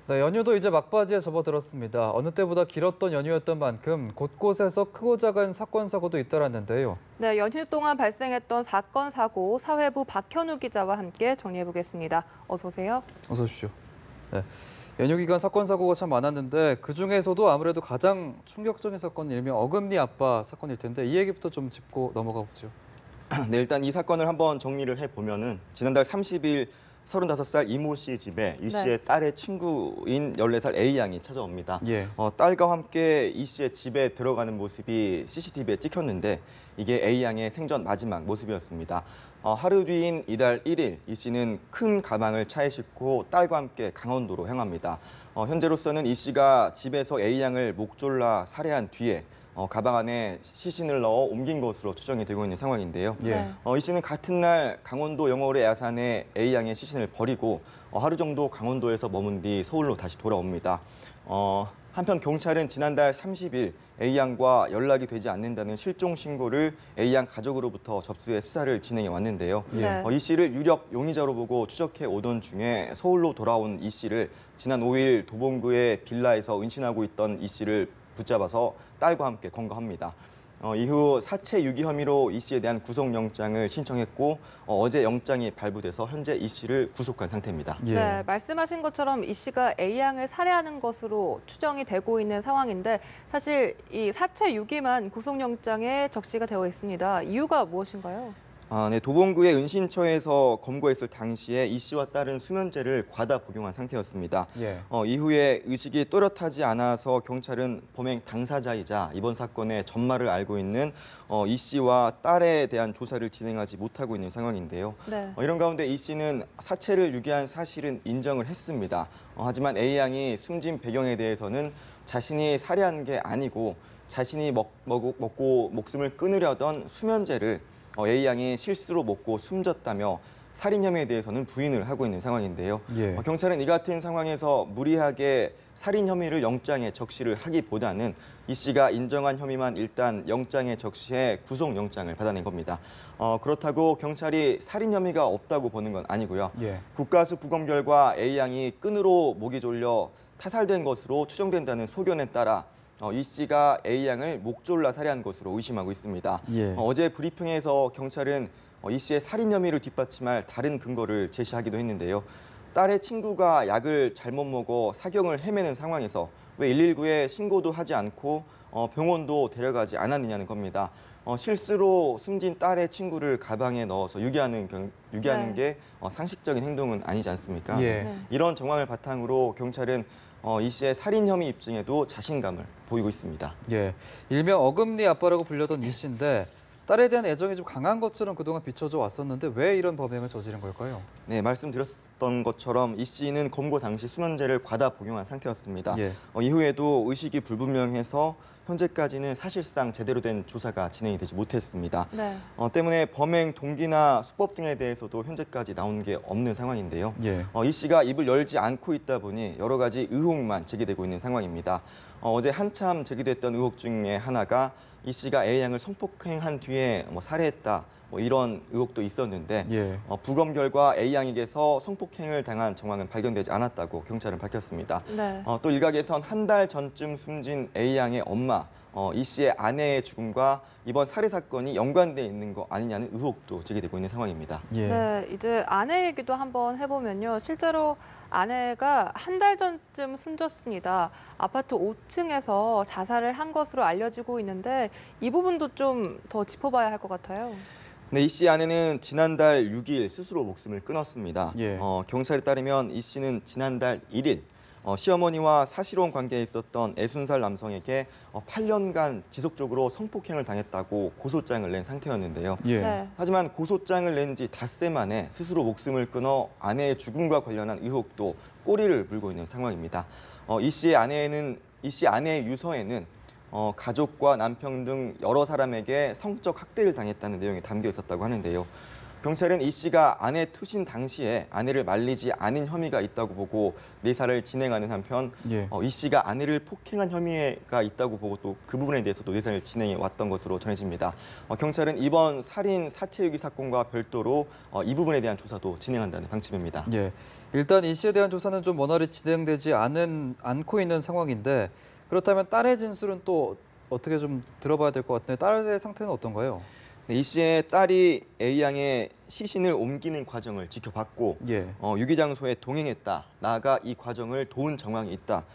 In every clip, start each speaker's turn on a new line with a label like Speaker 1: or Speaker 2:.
Speaker 1: 네, 연휴도 이제 막바지에 접어들었습니다. 어느 때보다 길었던 연휴였던 만큼 곳곳에서 크고 작은 사건, 사고도 잇따랐는데요.
Speaker 2: 네, 연휴 동안 발생했던 사건, 사고 사회부 박현우 기자와 함께 정리해보겠습니다. 어서 오세요.
Speaker 1: 어서 오십시오. 네, 연휴 기간 사건, 사고가 참 많았는데 그중에서도 아무래도 가장 충격적인 사건은 일명 어금니 아빠 사건일 텐데 이 얘기부터 좀 짚고 넘어가 보죠.
Speaker 3: 네, 일단 이 사건을 한번 정리를 해보면은 지난달 30일 35살 이모 씨 집에 이 씨의 딸의 친구인 14살 A 양이 찾아옵니다.
Speaker 1: 예.
Speaker 3: 딸과 함께 이 씨의 집에 들어가는 모습이 CCTV에 찍혔는데 이게 A 양의 생전 마지막 모습이었습니다. 하루 뒤인 이달 1일 이 씨는 큰 가방을 차에 싣고 딸과 함께 강원도로 향합니다. 현재로서는 이 씨가 집에서 A 양을 목 졸라 살해한 뒤에 가방 안에 시신을 넣어 옮긴 것으로 추정이 되고 있는 상황인데요.
Speaker 1: 예.
Speaker 3: 이 씨는 같은 날 강원도 영월의 야산에 A 양의 시신을 버리고 하루 정도 강원도에서 머문 뒤 서울로 다시 돌아옵니다. 한편 경찰은 지난달 30일 A 양과 연락이 되지 않는다는 실종 신고를 A 양 가족으로부터 접수해 수사를 진행해 왔는데요.
Speaker 2: 네.
Speaker 3: 이 씨를 유력 용의자로 보고 추적해 오던 중에 서울로 돌아온 이 씨를 지난 5일 도봉구의 빌라에서 은신하고 있던 이 씨를 붙잡아서 딸과 함께 검거합니다. 이후 사체 유기 혐의로 이 씨에 대한 구속영장을 신청했고 어제 영장이 발부돼서 현재 이 씨를 구속한 상태입니다.
Speaker 1: 예.
Speaker 2: 네, 말씀하신 것처럼 이 씨가 A 양을 살해하는 것으로 추정이 되고 있는 상황인데 사실 이 사체 유기만 구속영장에 적시가 되어 있습니다. 이유가 무엇인가요?
Speaker 3: 네, 도봉구의 은신처에서 검거했을 당시에 이 씨와 딸은 수면제를 과다 복용한 상태였습니다.
Speaker 1: 예.
Speaker 3: 이후에 의식이 또렷하지 않아서 경찰은 범행 당사자이자 이번 사건의 전말을 알고 있는 이 씨와 딸에 대한 조사를 진행하지 못하고 있는 상황인데요.
Speaker 2: 네.
Speaker 3: 이런 가운데 이 씨는 사체를 유기한 사실은 인정을 했습니다. 하지만 A 양이 숨진 배경에 대해서는 자신이 살해한 게 아니고 자신이 먹고 목숨을 끊으려던 수면제를 A 양이 실수로 먹고 숨졌다며 살인 혐의에 대해서는 부인을 하고 있는 상황인데요.
Speaker 1: 예.
Speaker 3: 경찰은 이 같은 상황에서 무리하게 살인 혐의를 영장에 적시를 하기보다는 이 씨가 인정한 혐의만 일단 영장에 적시해 구속영장을 받아낸 겁니다. 그렇다고 경찰이 살인 혐의가 없다고 보는 건 아니고요.
Speaker 1: 예.
Speaker 3: 국가수 부검 결과 A 양이 끈으로 목이 졸려 타살된 것으로 추정된다는 소견에 따라 이 씨가 A 양을 목 졸라 살해한 것으로 의심하고 있습니다.
Speaker 1: 예.
Speaker 3: 어제 브리핑에서 경찰은 이 씨의 살인 혐의를 뒷받침할 다른 근거를 제시하기도 했는데요. 딸의 친구가 약을 잘못 먹어 사경을 헤매는 상황에서 왜 119에 신고도 하지 않고 병원도 데려가지 않았느냐는 겁니다. 실수로 숨진 딸의 친구를 가방에 넣어서 유기하는
Speaker 2: 네.
Speaker 3: 게 상식적인 행동은 아니지 않습니까?
Speaker 1: 예.
Speaker 3: 이런 정황을 바탕으로 경찰은 이 씨의 살인 혐의 입증에도 자신감을 보이고 있습니다.
Speaker 1: 예. 일명 어금니 아빠라고 불렸던 이 씨인데 딸에 대한 애정이 좀 강한 것처럼 그동안 비춰져 왔었는데 왜 이런 범행을 저지른 걸까요?
Speaker 3: 네, 말씀드렸던 것처럼 이 씨는 검거 당시 수면제를 과다 복용한 상태였습니다.
Speaker 1: 예.
Speaker 3: 이후에도 의식이 불분명해서 현재까지는 사실상 제대로 된 조사가 진행이 되지 못했습니다.
Speaker 2: 네.
Speaker 3: 때문에 범행 동기나 수법 등에 대해서도 현재까지 나온 게 없는 상황인데요.
Speaker 1: 예.
Speaker 3: 이 씨가 입을 열지 않고 있다 보니 여러 가지 의혹만 제기되고 있는 상황입니다. 어제 한참 제기됐던 의혹 중에 하나가 이 씨가 A 양을 성폭행한 뒤에 살해했다 이런 의혹도 있었는데
Speaker 1: 예.
Speaker 3: 부검 결과 A 양에게서 성폭행을 당한 정황은 발견되지 않았다고 경찰은 밝혔습니다.
Speaker 2: 네.
Speaker 3: 또 일각에선 한 달 전쯤 숨진 A 양의 엄마 이 씨의 아내의 죽음과 이번 살해 사건이 연관돼 있는 거 아니냐는 의혹도 제기되고 있는 상황입니다.
Speaker 1: 예.
Speaker 2: 네, 이제 아내 얘기도 한번 해보면요. 실제로 아내가 한 달 전쯤 숨졌습니다. 아파트 5층에서 자살을 한 것으로 알려지고 있는데 이 부분도 좀 더 짚어봐야 할 것 같아요.
Speaker 3: 네, 이 씨 아내는 지난달 6일 스스로 목숨을 끊었습니다.
Speaker 1: 예.
Speaker 3: 경찰에 따르면 이 씨는 지난달 1일 시어머니와 사실혼 관계에 있었던 60살 남성에게 8년간 지속적으로 성폭행을 당했다고 고소장을 낸 상태였는데요.
Speaker 1: 예.
Speaker 2: 네.
Speaker 3: 하지만 고소장을 낸 지 닷새 만에 스스로 목숨을 끊어 아내의 죽음과 관련한 의혹도 꼬리를 물고 있는 상황입니다. 이 씨 아내의 유서에는 가족과 남편 등 여러 사람에게 성적 학대를 당했다는 내용이 담겨 있었다고 하는데요. 경찰은 이 씨가 아내 투신 당시에 아내를 말리지 않은 혐의가 있다고 보고 내사를 진행하는 한편
Speaker 1: 예.
Speaker 3: 이 씨가 아내를 폭행한 혐의가 있다고 보고 또 그 부분에 대해서도 내사를 진행해 왔던 것으로 전해집니다. 경찰은 이번 살인 사체유기 사건과 별도로 이 부분에 대한 조사도 진행한다는 방침입니다.
Speaker 1: 예. 일단 이 씨에 대한 조사는 좀 원활히 진행되지 않고 있는 상황인데 그렇다면 딸의 진술은 또 어떻게 좀 들어봐야 될 것 같은데 딸의 상태는 어떤가요?
Speaker 3: 네, 이 씨의 딸이 A양의 시신을 옮기는 과정을 지켜봤고
Speaker 1: 예.
Speaker 3: 유기 장소에 동행했다. 나아가 이 과정을 도운 정황이 있다.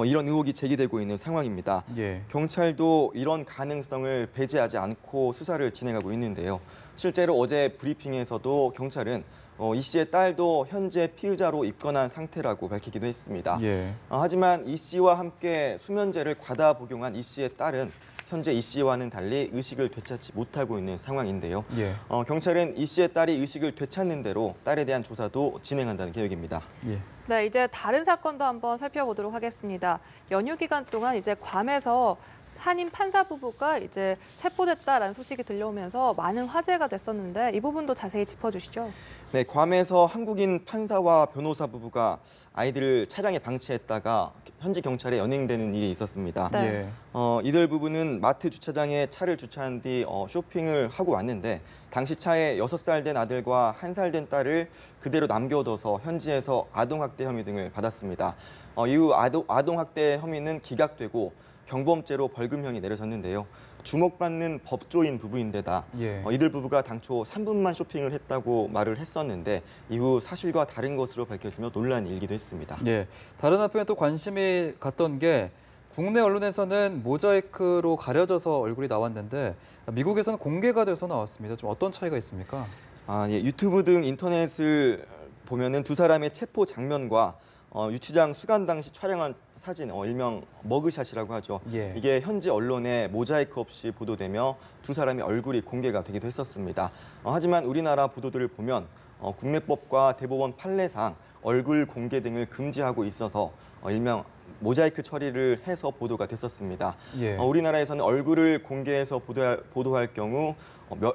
Speaker 3: 이런 의혹이 제기되고 있는 상황입니다.
Speaker 1: 예.
Speaker 3: 경찰도 이런 가능성을 배제하지 않고 수사를 진행하고 있는데요. 실제로 어제 브리핑에서도 경찰은 이 씨의 딸도 현재 피의자로 입건한 상태라고 밝히기도 했습니다.
Speaker 1: 예.
Speaker 3: 하지만 이 씨와 함께 수면제를 과다 복용한 이 씨의 딸은 현재 이 씨와는 달리 의식을 되찾지 못하고 있는 상황인데요.
Speaker 1: 예.
Speaker 3: 경찰은 이 씨의 딸이 의식을 되찾는 대로 딸에 대한 조사도 진행한다는 계획입니다.
Speaker 1: 예.
Speaker 2: 네, 이제 다른 사건도 한번 살펴보도록 하겠습니다. 연휴 기간 동안 이제 괌에서 한인 판사 부부가 이제 체포됐다라는 소식이 들려오면서 많은 화제가 됐었는데 이 부분도 자세히 짚어주시죠.
Speaker 3: 네, 괌에서 한국인 판사와 변호사 부부가 아이들을 차량에 방치했다가 현지 경찰에 연행되는 일이 있었습니다.
Speaker 2: 네.
Speaker 1: 예.
Speaker 3: 이들 부부는 마트 주차장에 차를 주차한 뒤 쇼핑을 하고 왔는데 당시 차에 6살 된 아들과 1살 된 딸을 그대로 남겨둬서 현지에서 아동학대 혐의 등을 받았습니다. 이후 아동학대 혐의는 기각되고 경범죄로 벌금형이 내려졌는데요. 주목받는 법조인 부부인데다
Speaker 1: 예.
Speaker 3: 이들 부부가 당초 3분만 쇼핑을 했다고 말을 했었는데 이후 사실과 다른 것으로 밝혀지며 논란이 일기도 했습니다.
Speaker 1: 예. 다른 한편에 또 관심이 갔던 게 국내 언론에서는 모자이크로 가려져서 얼굴이 나왔는데 미국에서는 공개가 돼서 나왔습니다. 좀 어떤 차이가 있습니까?
Speaker 3: 예, 유튜브 등 인터넷을 보면은 두 사람의 체포 장면과 유치장 수감 당시 촬영한 사진, 일명 머그샷이라고 하죠.
Speaker 1: 예.
Speaker 3: 이게 현지 언론에 모자이크 없이 보도되며 두 사람의 얼굴이 공개가 되기도 했었습니다. 하지만 우리나라 보도들을 보면 국내법과 대법원 판례상 얼굴 공개 등을 금지하고 있어서 일명 모자이크 처리를 해서 보도가 됐었습니다.
Speaker 1: 예.
Speaker 3: 우리나라에서는 얼굴을 공개해서 보도할 경우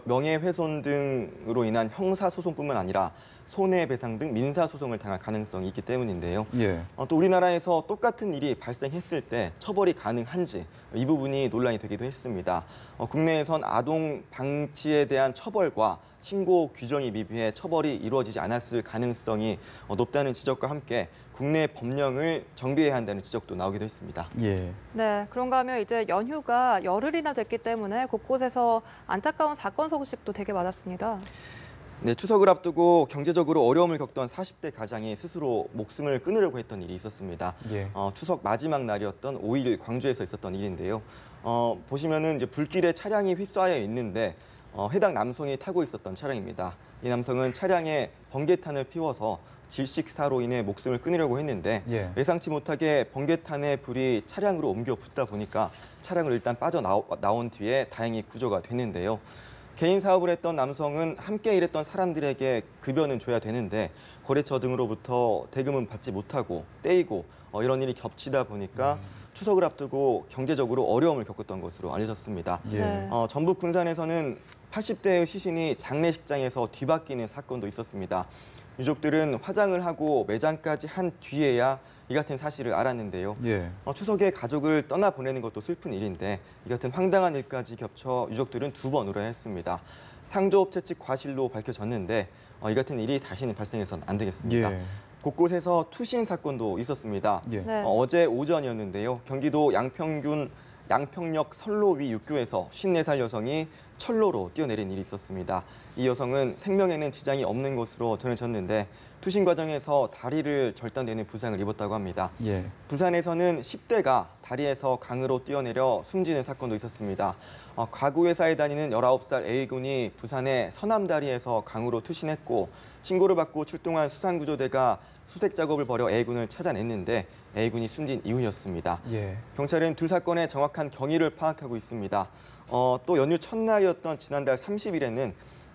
Speaker 3: 명예훼손 등으로 인한 형사소송뿐만 아니라 손해배상 등 민사소송을 당할 가능성이 있기 때문인데요.
Speaker 1: 예.
Speaker 3: 또 우리나라에서 똑같은 일이 발생했을 때 처벌이 가능한지 이 부분이 논란이 되기도 했습니다. 국내에선 아동 방치에 대한 처벌과 신고 규정이 미비해 처벌이 이루어지지 않았을 가능성이 높다는 지적과 함께 국내 법령을 정비해야 한다는 지적도 나오기도 했습니다.
Speaker 1: 예.
Speaker 2: 네, 그런가 하면 이제 연휴가 열흘이나 됐기 때문에 곳곳에서 안타까운 사건 소식도 되게 많았습니다.
Speaker 3: 네, 추석을 앞두고 경제적으로 어려움을 겪던 40대 가장이 스스로 목숨을 끊으려고 했던 일이 있었습니다.
Speaker 1: 예.
Speaker 3: 추석 마지막 날이었던 5일 광주에서 있었던 일인데요. 보시면은 이제 불길에 차량이 휩싸여 있는데 해당 남성이 타고 있었던 차량입니다. 이 남성은 차량에 번개탄을 피워서 질식사로 인해 목숨을 끊으려고 했는데
Speaker 1: 예.
Speaker 3: 예상치 못하게 번개탄의 불이 차량으로 옮겨 붙다 보니까 차량을 일단 빠져나온 뒤에 다행히 구조가 됐는데요. 개인 사업을 했던 남성은 함께 일했던 사람들에게 급여는 줘야 되는데 거래처 등으로부터 대금은 받지 못하고 떼이고 이런 일이 겹치다 보니까 추석을 앞두고 경제적으로 어려움을 겪었던 것으로 알려졌습니다.
Speaker 1: 예.
Speaker 2: 네.
Speaker 3: 전북 군산에서는 80대의 시신이 장례식장에서 뒤바뀌는 사건도 있었습니다. 유족들은 화장을 하고 매장까지 한 뒤에야 이 같은 사실을 알았는데요.
Speaker 1: 예.
Speaker 3: 추석에 가족을 떠나보내는 것도 슬픈 일인데 이 같은 황당한 일까지 겹쳐 유족들은 2번 울어야 했습니다. 상조업체 측 과실로 밝혀졌는데 이 같은 일이 다시는 발생해서는 안 되겠습니다.
Speaker 1: 예.
Speaker 3: 곳곳에서 투신 사건도 있었습니다.
Speaker 1: 예.
Speaker 2: 네.
Speaker 3: 어제 오전이었는데요. 경기도 양평역 선로위 육교에서 54살 여성이 철로로 뛰어내린 일이 있었습니다. 이 여성은 생명에는 지장이 없는 것으로 전해졌는데 투신 과정에서 다리를 절단되는 부상을 입었다고 합니다.
Speaker 1: 예.
Speaker 3: 부산에서는 10대가 다리에서 강으로 뛰어내려 숨지는 사건도 있었습니다. 가구 회사에 다니는 19살 A군이 부산의 서남다리에서 강으로 투신했고 신고를 받고 출동한 수산구조대가 수색 작업을 벌여 A군을 찾아냈는데 A군이 숨진 이후였습니다.
Speaker 1: 예.
Speaker 3: 경찰은 두 사건의 정확한 경위를 파악하고 있습니다. 또 연휴 첫날이었던 지난달 30일에는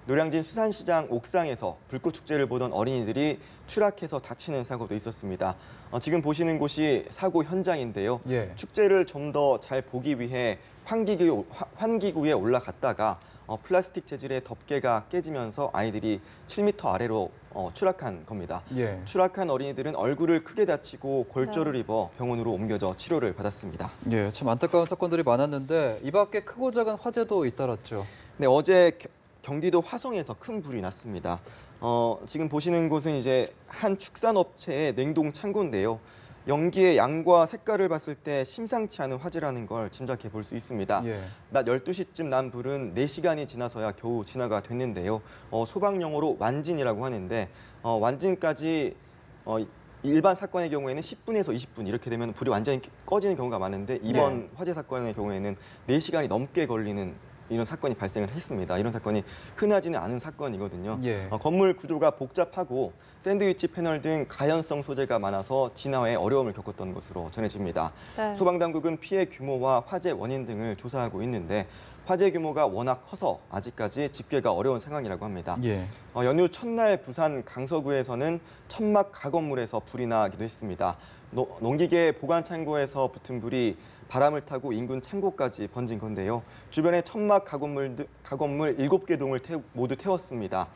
Speaker 3: 노량진 수산시장 옥상에서 불꽃축제를 보던 어린이들이 추락해서 다치는 사고도 있었습니다. 지금 보시는 곳이 사고 현장인데요.
Speaker 1: 예.
Speaker 3: 축제를 좀 더 잘 보기 위해 환기구에 올라갔다가 플라스틱 재질의 덮개가 깨지면서 아이들이 7m 아래로 추락한 겁니다.
Speaker 1: 예.
Speaker 3: 추락한 어린이들은 얼굴을 크게 다치고 골절을 입어 병원으로 옮겨져 치료를 받았습니다.
Speaker 1: 예, 참 안타까운 사건들이 많았는데 이 밖에 크고 작은 화재도 잇따랐죠.
Speaker 3: 네, 어제 경기도 화성에서 큰 불이 났습니다. 지금 보시는 곳은 이제 한 축산업체의 냉동 창고인데요. 연기의 양과 색깔을 봤을 때 심상치 않은 화재라는 걸 짐작해 볼 수 있습니다.
Speaker 1: 예.
Speaker 3: 낮 12시쯤 난 불은 4시간이 지나서야 겨우 진화가 됐는데요. 소방 용어로 완진이라고 하는데 완진까지 일반 사건의 경우에는 10분에서 20분 이렇게 되면 불이 완전히 꺼지는 경우가 많은데 이번 화재 사건의 경우에는 4시간이 넘게 걸리는 이런 사건이 발생을 했습니다. 이런 사건이 흔하지는 않은 사건이거든요.
Speaker 1: 예.
Speaker 3: 건물 구조가 복잡하고 샌드위치 패널 등 가연성 소재가 많아서 진화에 어려움을 겪었던 것으로 전해집니다.
Speaker 2: 네.
Speaker 3: 소방당국은 피해 규모와 화재 원인 등을 조사하고 있는데 화재 규모가 워낙 커서 아직까지 집계가 어려운 상황이라고 합니다.
Speaker 1: 예.
Speaker 3: 연휴 첫날 부산 강서구에서는 천막 가건물에서 불이 나기도 했습니다. 농기계 보관 창고에서 붙은 불이 바람을 타고 인근 창고까지 번진 건데요. 주변에 천막 가건물 7개 동을 모두 태웠습니다.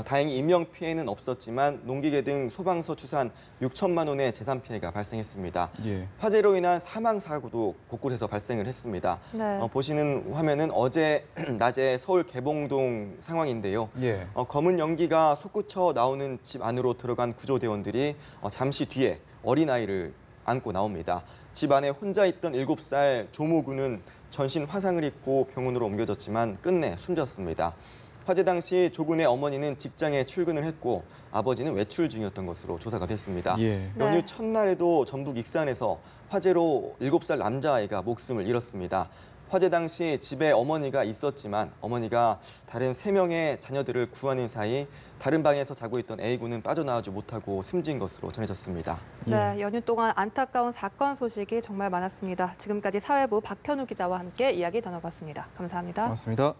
Speaker 3: 다행히 인명 피해는 없었지만 농기계 등 소방서 추산 6천만 원의 재산 피해가 발생했습니다.
Speaker 1: 예.
Speaker 3: 화재로 인한 사망 사고도 곳곳에서 발생을 했습니다.
Speaker 2: 네.
Speaker 3: 보시는 화면은 어제 낮에 서울 개봉동 상황인데요.
Speaker 1: 예.
Speaker 3: 검은 연기가 솟구쳐 나오는 집 안으로 들어간 구조대원들이 잠시 뒤에 어린아이를 안고 나옵니다. 집 안에 혼자 있던 7살 조모군은 전신 화상을 입고 병원으로 옮겨졌지만 끝내 숨졌습니다. 화재 당시 조군의 어머니는 직장에 출근을 했고 아버지는 외출 중이었던 것으로 조사가 됐습니다.
Speaker 1: 예.
Speaker 3: 연휴
Speaker 2: 네.
Speaker 3: 첫날에도 전북 익산에서 화재로 7살 남자아이가 목숨을 잃었습니다. 화재 당시 집에 어머니가 있었지만 어머니가 다른 3명의 자녀들을 구하는 사이 다른 방에서 자고 있던 A군은 빠져나오지 못하고 숨진 것으로 전해졌습니다.
Speaker 2: 네, 연휴 동안 안타까운 사건 소식이 정말 많았습니다. 지금까지 사회부 박현우 기자와 함께 이야기 나눠봤습니다. 감사합니다.
Speaker 1: 고맙습니다.